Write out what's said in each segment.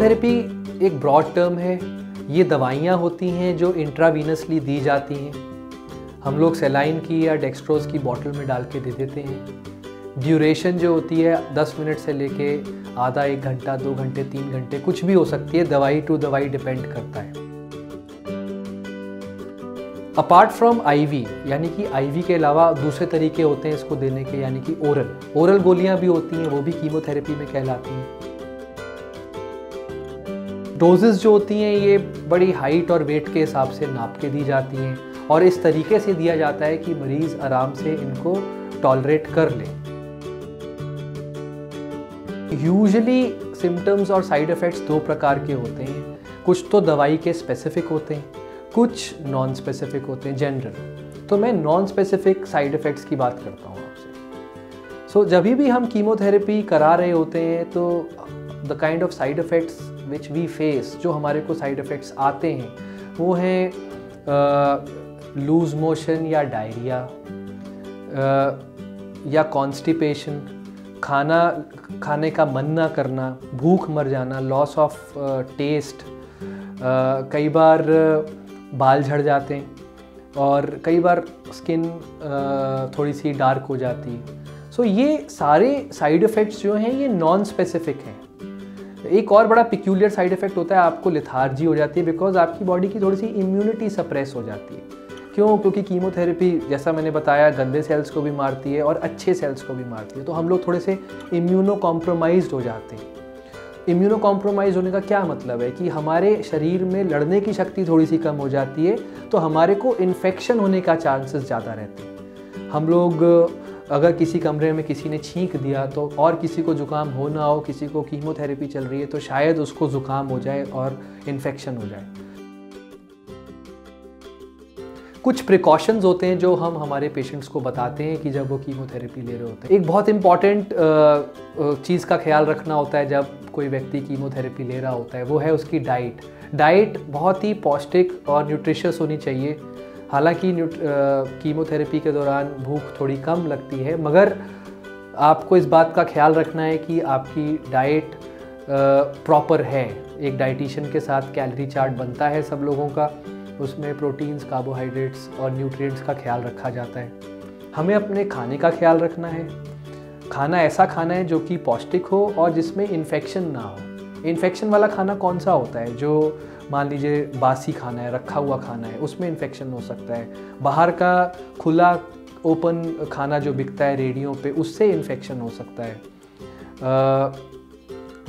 Chemotherapy एक broad term है। ये दवाइयाँ होती हैं जो इंट्रावीनसली दी जाती हैं। हम लोग सेलाइन की या डेक्सट्रोज की बॉटल में डाल के दे देते हैं। ड्यूरेशन जो होती है 10 मिनट से लेके आधा 1 घंटा, 2 घंटे, 3 घंटे कुछ भी हो सकती है, दवाई टू दवाई डिपेंड करता है। अपार्ट फ्रॉम आईवी, यानी कि आईवी के अलावा दूसरे तरीके होते हैं इसको देने के, यानी कि ओरल गोलियां भी होती हैं, वो भी कीमोथेरेपी में कहलाती हैं। डोजेस जो होती हैं ये बड़ी हाइट और वेट के हिसाब से नाप के दी जाती हैं और इस तरीके से दिया जाता है कि मरीज आराम से इनको टॉलरेट कर ले। यूजुअली सिम्टम्स और साइड इफ़ेक्ट्स 2 प्रकार के होते हैं। कुछ तो दवाई के स्पेसिफिक होते हैं, कुछ नॉन स्पेसिफिक होते हैं, जनरल। तो मैं नॉन स्पेसिफिक साइड इफ़ेक्ट्स की बात करता हूँ आपसे। सो जब भी हम कीमोथेरेपी करा रहे होते हैं तो the kind of side effects which we face, जो हमारे को साइड इफ़ेक्ट्स आते हैं वो हैं लूज मोशन या डायरिया या कॉन्स्टिपेशन, खाने का मन ना करना, भूख मर जाना, लॉस ऑफ टेस्ट, कई बार बाल झड़ जाते हैं और कई बार स्किन थोड़ी सी डार्क हो जाती है। सो ये सारे साइड इफ़ेक्ट्स जो हैं ये नॉन स्पेसिफिक हैं। एक और बड़ा पिक्यूलियर साइड इफ़ेक्ट होता है, आपको लेथार्जी हो जाती है बिकॉज आपकी बॉडी की थोड़ी सी इम्यूनिटी सप्रेस हो जाती है। क्यों? क्योंकि कीमोथेरेपी जैसा मैंने बताया गंदे सेल्स को भी मारती है और अच्छे सेल्स को भी मारती है, तो हम लोग थोड़े से इम्यूनो कॉम्प्रोमाइज्ड हो जाते हैं। इम्यूनो कॉम्प्रोमाइज़ होने का क्या मतलब है कि हमारे शरीर में लड़ने की शक्ति थोड़ी सी कम हो जाती है, तो हमारे को इन्फेक्शन होने का चांसेस ज़्यादा रहते हैं। हम लोग अगर किसी कमरे में किसी ने छींक दिया तो और किसी को ज़ुकाम हो ना हो, किसी को कीमोथेरेपी चल रही है तो शायद उसको ज़ुकाम हो जाए और इन्फेक्शन हो जाए। कुछ प्रिकॉशंस होते हैं जो हम हमारे पेशेंट्स को बताते हैं कि जब वो कीमोथेरेपी ले रहे होते हैं। एक बहुत इंपॉर्टेंट चीज़ का ख्याल रखना होता है जब कोई व्यक्ति कीमोथेरेपी ले रहा होता है, वो है उसकी डाइट बहुत ही पौष्टिक और न्यूट्रिशियस होनी चाहिए। हालांकि कीमोथेरेपी के दौरान भूख थोड़ी कम लगती है, मगर आपको इस बात का ख्याल रखना है कि आपकी डाइट प्रॉपर है। एक डाइटिशियन के साथ कैलोरी चार्ट बनता है सब लोगों का, उसमें प्रोटीन्स, कार्बोहाइड्रेट्स और न्यूट्रिएंट्स का ख्याल रखा जाता है। हमें अपने खाने का ख्याल रखना है। खाना ऐसा खाना है जो कि पौष्टिक हो और जिसमें इन्फेक्शन ना हो। इन्फेक्शन वाला खाना कौन सा होता है? जो मान लीजिए बासी खाना है, रखा हुआ खाना है, उसमें इन्फेक्शन हो सकता है। बाहर का खुला ओपन खाना जो बिकता है रेडियों पे, उससे इन्फेक्शन हो सकता है।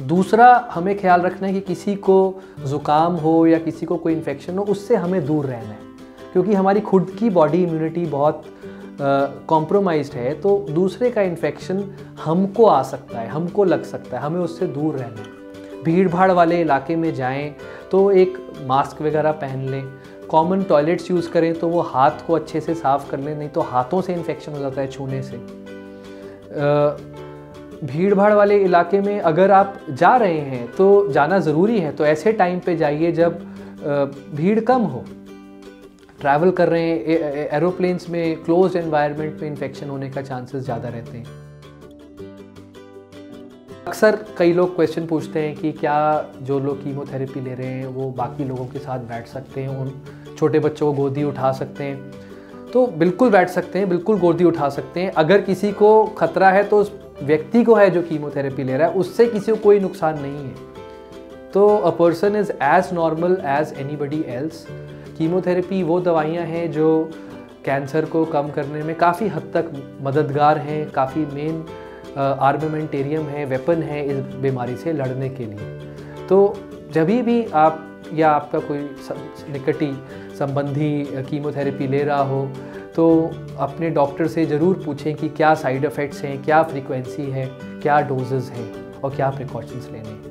दूसरा हमें ख्याल रखना है कि किसी को ज़ुकाम हो या किसी को कोई इन्फेक्शन हो, उससे हमें दूर रहना है, क्योंकि हमारी खुद की बॉडी इम्यूनिटी बहुत कॉम्प्रोमाइज्ड है, तो दूसरे का इन्फेक्शन हमको आ सकता है, हमको लग सकता है, हमें उससे दूर रहना है। भीड़ भाड़ वाले इलाके में जाएं तो एक मास्क वगैरह पहन लें। कॉमन टॉयलेट्स यूज़ करें तो वो हाथ को अच्छे से साफ़ कर लें, नहीं तो हाथों से इन्फेक्शन हो जाता है छूने से। भीड़ भाड़ वाले इलाके में अगर आप जा रहे हैं तो जाना ज़रूरी है, तो ऐसे टाइम पे जाइए जब भीड़ कम हो। ट्रैवल कर रहे हैं एरोप्लेन्स में, क्लोज्ड एनवायरनमेंट में इन्फेक्शन होने का चांसेस ज़्यादा रहते हैं। अक्सर कई लोग क्वेश्चन पूछते हैं कि क्या जो लोग कीमोथेरेपी ले रहे हैं वो बाकी लोगों के साथ बैठ सकते हैं, उन छोटे बच्चों को गोदी उठा सकते हैं? तो बिल्कुल बैठ सकते हैं, बिल्कुल गोदी उठा सकते हैं। अगर किसी को खतरा है तो उस व्यक्ति को है जो कीमोथेरेपी ले रहा है, उससे किसी को कोई नुकसान नहीं है। तो a person is as normal as anybody else. Chemotherapy वो दवाइयाँ हैं जो कैंसर को कम करने में काफ़ी हद तक मददगार हैं, काफ़ी मेन आर्मामेंटेरियम है, वेपन है इस बीमारी से लड़ने के लिए। तो जब भी आप या आपका कोई निकटी संबंधी कीमोथेरेपी ले रहा हो तो अपने डॉक्टर से ज़रूर पूछें कि क्या साइड इफ़ेक्ट्स हैं, क्या फ्रीक्वेंसी है, क्या डोजेज़ हैं और क्या प्रिकॉशंस लेने हैं।